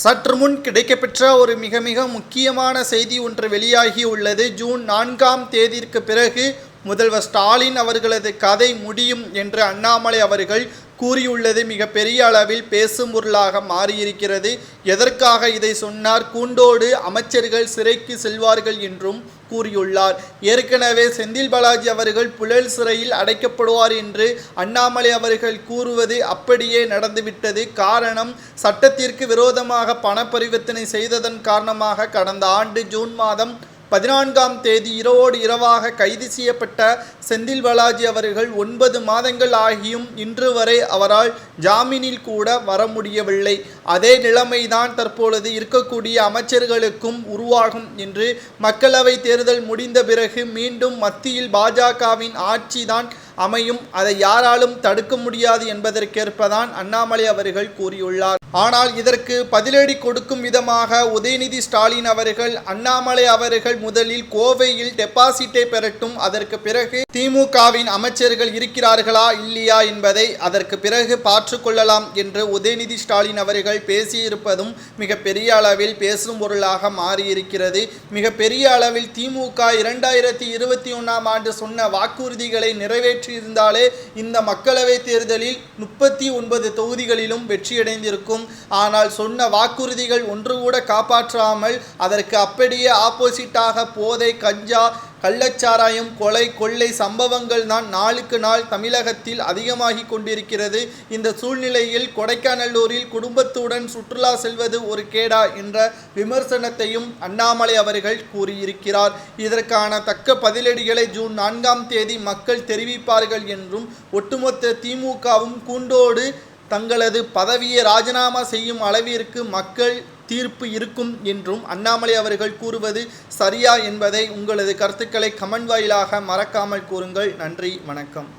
சற்று முன் கிடைக்கப்பெற்ற ஒரு மிக மிக முக்கியமான செய்தி ஒன்று வெளியாகி உள்ளது. ஜூன் 4ஆம் தேதிக்கு பிறகு முதல்வர் ஸ்டாலின் அவர்களது கதை முடியும் என்று அண்ணாமலை அவர்கள் கூறியுள்ளது மிக பெரிய அளவில் பேசும் பொருளாக மாறியிருக்கிறது. எதற்காக இதை சொன்னார்? கூண்டோடு அமைச்சர்கள் சிறைக்கு செல்வார்கள் என்றும் கூறியுள்ளார். ஏற்கனவே செந்தில் பாலாஜி அவர்கள் புழல் சிறையில் அடைக்கப்படுவார் என்று அண்ணாமலை அவர்கள் கூறுவது அப்படியே நடந்துவிட்டது. காரணம், சட்டத்திற்கு விரோதமாக பண பரிவர்த்தனை செய்ததன் காரணமாக கடந்த ஆண்டு ஜூன் மாதம் 14ஆம் தேதி இரவோடு இரவாக கைது செய்யப்பட்ட செந்தில் பாலாஜி அவர்கள் 9 மாதங்கள் ஆகியும் இன்று வரை அவரால் ஜாமீனில் கூட வர முடியவில்லை. அதே நிலைமைதான் தற்பொழுது இருக்கக்கூடிய அமைச்சர்களுக்கும் உருவாகும் என்று மக்களவை தேர்தல் முடிந்த பிறகு மீண்டும் மத்தியில் பாஜகவின் ஆட்சிதான் அமையும். அதை யாராலும் தடுக்க முடியாது என்பதற்கேற்பதான் அண்ணாமலை அவர்கள் கூறியுள்ளார். ஆனால் இதற்கு பதிலடி கொடுக்கும் விதமாக உதயநிதி ஸ்டாலின் அவர்கள் அண்ணாமலை அவர்கள் முதலில் கோவையில் டெபாசிட்டை பெறட்டும், அதற்கு பிறகு திமுகவின் அமைச்சர்கள் இருக்கிறார்களா இல்லையா என்பதை அதற்கு பிறகு பார்த்துக்கொள்ளலாம் என்று உதயநிதி ஸ்டாலின் அவர்கள் பேசியிருப்பதும் மிக பெரிய அளவில் பேசும் பொருளாக மாறியிருக்கிறது. மிக பெரிய அளவில் திமுக 2021ஆம் ஆண்டு சொன்ன வாக்குறுதிகளை நிறைவேற்றியிருந்தாலே இந்த மக்களவை தேர்தலில் 39 தொகுதிகளிலும் வெற்றியடைந்திருக்கும். ஆனால் சொன்ன வாக்குறுதிகள் ஒன்று கூட காப்பாற்றாமல் அதற்கு அப்படியே ஆப்போசிட்டாக போதை, கஞ்சா, கள்ளச்சாராயம், கொலை, கொள்ளை சம்பவங்கள் தான் நாளுக்கு நாள் தமிழகத்தில் அதிகமாகி கொண்டிருக்கிறது. இந்த சூழ்நிலையில் கொடைக்கானலூரில் குடும்பத்துடன் சுற்றுலா செல்வது ஒரு கேடா என்ற விமர்சனத்தையும் அண்ணாமலை அவர்கள் கூறியிருக்கிறார். இதற்கான தக்க பதிலடிகளை ஜூன் 4ஆம் தேதி மக்கள் தெரிவிப்பார்கள் என்றும் ஒட்டுமொத்த திமுகவும் கூண்டோடு தங்களது பதவியை ராஜினாமா செய்யும் அளவிற்கு மக்கள் தீர்ப்பு இருக்கும் என்றும் அண்ணாமலை அவர்கள் கூறுவது சரியா என்பதை உங்களது கருத்துக்களை கமெண்ட் வாயிலாக மறக்காமல் கூறுங்கள். நன்றி, வணக்கம்.